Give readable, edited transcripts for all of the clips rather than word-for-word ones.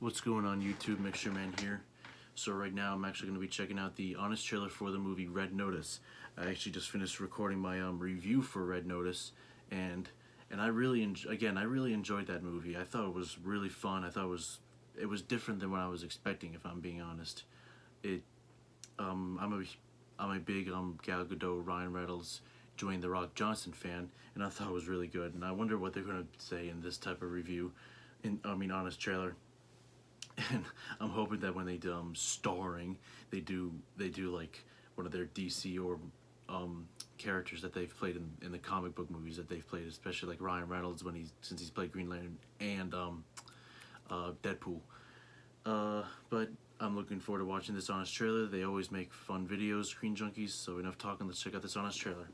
What's going on YouTube? Mixture Man here. So right now I'm actually going to be checking out the honest trailer for the movie Red Notice. I actually just finished recording my review for Red Notice, and I really enjoyed that movie. I thought it was really fun. I thought it was different than what I was expecting, if I'm being honest. It I'm a big Gal Gadot, Ryan Reynolds, Dwayne The Rock Johnson fan, and I thought it was really good. And I wonder what they're going to say in this type of review, honest trailer. And I'm hoping that when they do starring, they do like one of their DC or characters that they've played in the comic book movies that they've played, especially like Ryan Reynolds since he's played Green Lantern and Deadpool. But I'm looking forward to watching this honest trailer. They always make fun videos, Screen Junkies. So enough talking. Let's check out this honest trailer.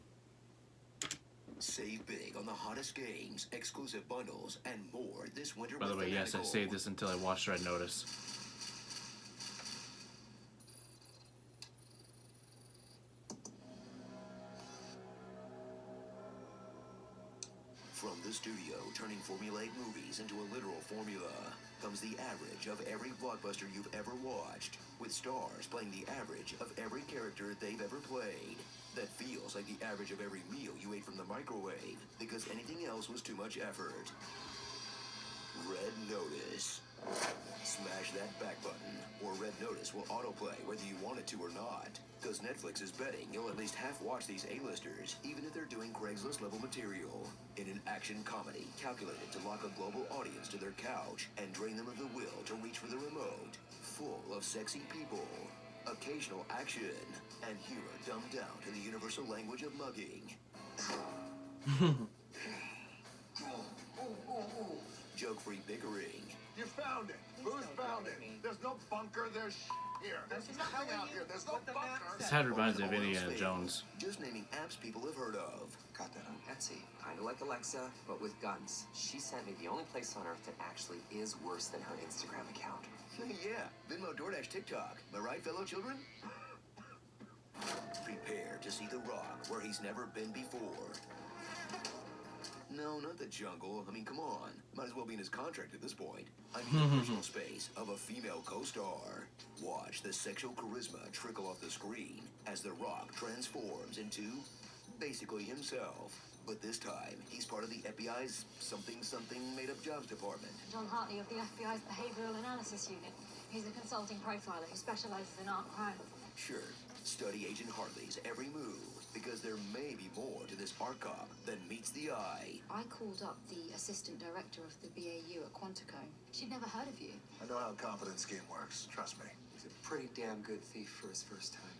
Save big on the hottest games, exclusive bundles, and more this winter. By the way, yes, I saved this until I watched Red Notice. From the studio turning formulaic movies into a literal formula comes the average of every blockbuster you've ever watched, with stars playing the average of every character they've ever played. That feels like the average of every meal you ate from the microwave, because anything else was too much effort. Red Notice. Smash that back button, or Red Notice will autoplay whether you want it to or not. Because Netflix is betting you'll at least half watch these A-listers, even if they're doing Craigslist level material. In an action comedy calculated to lock a global audience to their couch and drain them of the will to reach for the remote. Full of sexy people, occasional action, and humor dumbed down to the universal language of mugging. Joke-free bickering. You found it. Who's found it? There's no bunker. There's here. There's nothing out here. There's no bunker. This hat reminds me of Indiana Jones. Just naming apps people have heard of. Got that on Etsy. Kinda like Alexa, but with guns. She sent me the only place on earth that actually is worse than her Instagram account. Yeah, Venmo, DoorDash, TikTok. Am I right, fellow children? Prepare to see The Rock where he's never been before. No, not the jungle. I mean, come on. Might as well be in his contract at this point. I mean, the personal space of a female co-star. Watch the sexual charisma trickle off the screen as The Rock transforms into basically himself. But this time, he's part of the FBI's something made-up jobs department. John Hartley of the FBI's Behavioral Analysis Unit. He's a consulting profiler who specializes in art crime. Sure, study Agent Hartley's every move, because there may be more to this art cop than meets the eye. I called up the assistant director of the BAU at Quantico. She'd never heard of you. I know how a confidence scheme works. Trust me. He's a pretty damn good thief for his first time.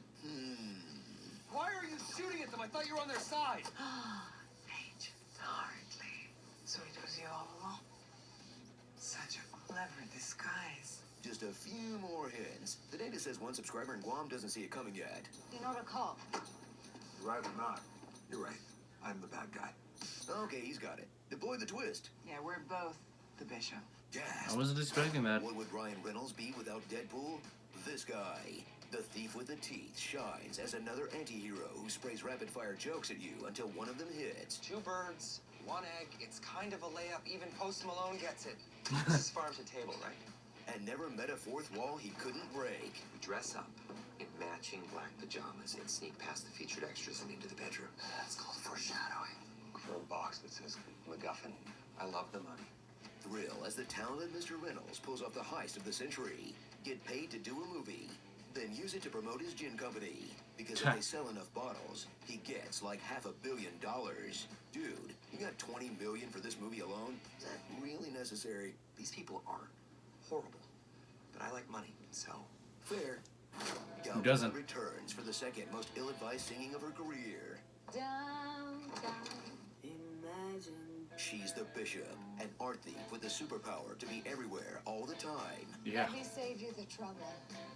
Why are you shooting at them? I thought you were on their side. Agent Hartley. So it was you all along. Such a clever disguise. Just a few more hints. The data says one subscriber in Guam doesn't see it coming yet. You're not a cop. Right or not, you're right. I'm the bad guy. Okay, he's got it. Deploy the twist. Yeah, we're both the bishop. Gasp. I wasn't expecting that. What would Ryan Reynolds be without Deadpool? This guy. The thief with the teeth shines as another anti-hero who sprays rapid-fire jokes at you until one of them hits. 2 birds, 1 egg. It's kind of a layup. Even Post Malone gets it. This is farm to table, right? And never met a fourth wall he couldn't break. We dress up in matching black pajamas and sneak past the featured extras and into the bedroom. That's called foreshadowing. For a box that says MacGuffin. I love the money. Thrill as the talented Mr. Reynolds pulls off the heist of the century. Get paid to do a movie, then use it to promote his gin company. Because if they sell enough bottles, he gets like $500 million. Dude, you got $20 million for this movie alone? Is that really necessary? These people are horrible, but I like money, so... Fair. Who doesn't? Returns for the second most ill-advised singing of her career. Down. Imagine. She's the bishop, an art thief with the superpower to be everywhere all the time. Yeah. Let me save you the trouble.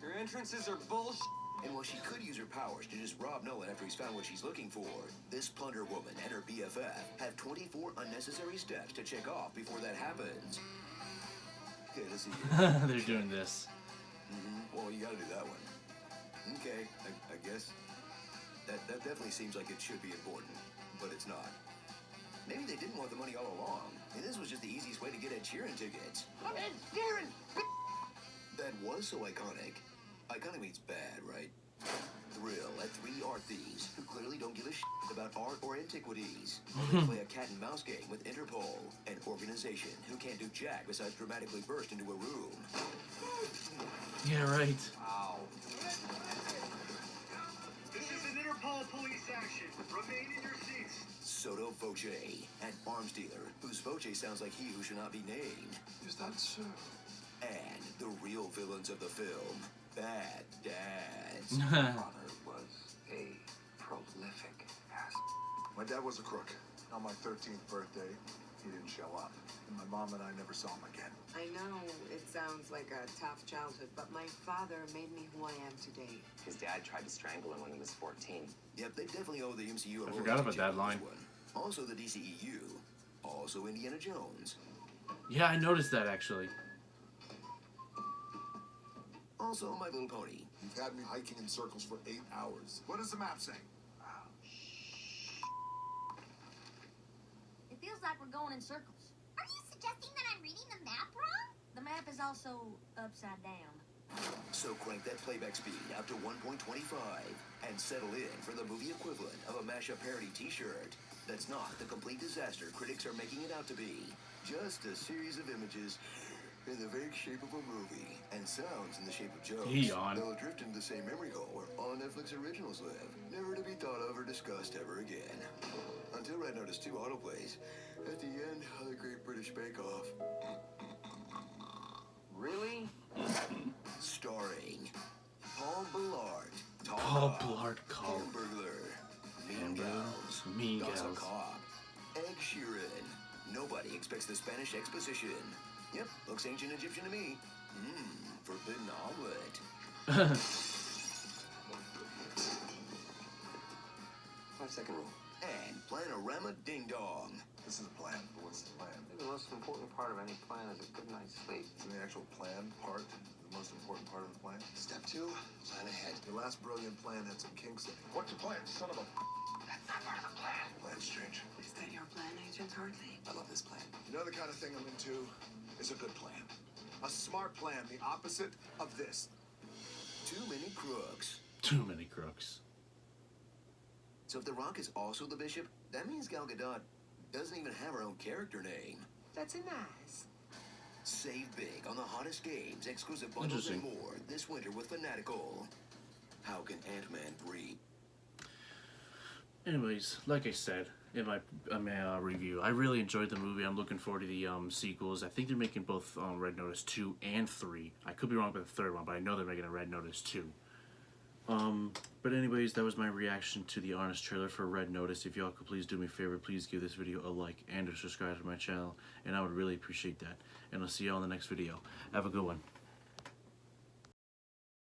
Your entrances are bullshit. And while she could use her powers to just rob Nolan after he's found what she's looking for, this plunder woman and her BFF have 24 unnecessary steps to check off before that happens. Okay, let's see. They're doing this. Well, you gotta do that one. Okay, I guess. That definitely seems like it should be important, but it's not. Maybe they didn't want the money all along, and this was just the easiest way to get Ed Sheeran tickets. I'm Ed Sheeran! was so iconic. Iconic means bad, right? Thrill at three art thieves who clearly don't give a shit about art or antiquities. They play a cat and mouse game with Interpol, an organization who can't do jack besides dramatically burst into a room. Yeah, right. Wow. This is an Interpol police action. Remain in your seats. Soto Voce, an arms dealer whose Voce sounds like he who should not be named. Is that so? And the real villains of the film, bad dads. My father was a prolific ass. My dad was a crook. On my 13th birthday, he didn't show up. And my mom and I never saw him again. I know it sounds like a tough childhood, but my father made me who I am today. His dad tried to strangle him when he was 14. Yep, they definitely owe the MCU a I forgot about that line. Also the DCEU. Also Indiana Jones. Yeah, I noticed that actually. Also My Little Pony. You've had me hiking in circles for 8 hours. What does the map say? It feels like we're going in circles. Are you suggesting that I'm reading the map wrong? The map is also upside down. So crank that playback speed up to 1.25 and settle in for the movie equivalent of a mashup parody t-shirt. That's not the complete disaster critics are making it out to be. Just a series of images in the vague shape of a movie and sounds in the shape of jokes. Yawn. They'll drift into the same memory hole where all Netflix originals live, never to be thought of or discussed ever again. Until Red Notice 2 autoplays at the end of the Great British Bake Off. Really? Starring Paul Blart, Paul Blart Call. Hamburglar, Mean Hamburglar, Gals, Mean Gossip Gals. Cop, Egg Sheeran. Nobody expects the Spanish exposition. Yep, looks ancient Egyptian to me. Forbidden omelet. 5-second rule. And Planorama Ding Dong. This is a plan, but what's the plan? The most important part of any plan is a good night's sleep. Isn't the actual plan part the most important part of the plan? Step 2, plan ahead. Your last brilliant plan had some kinks in it. What's your plan, son of a... That's not part of the plan. Plan's strange. Is that your plan, Agent Hartley? I love this plan. You know the kind of thing I'm into is a good plan. A smart plan, the opposite of this. Too many crooks. Too many crooks. So if The Rock is also the bishop, that means Gal Gadot doesn't even have her own character name. That's nice. Save big on the hottest games, exclusive bundles, and Interesting. more this winter with Fanatical. How can Ant-Man breathe? Anyways, like I said in my review, I really enjoyed the movie. I'm looking forward to the sequels. I think they're making both Red Notice 2 and 3. I could be wrong about the third one, but I know they're making a Red Notice 2. But anyways, that was my reaction to the honest trailer for Red Notice. If y'all could please do me a favor, please give this video a like and a subscribe to my channel, and I would really appreciate that. And I'll see y'all in the next video. Have a good one.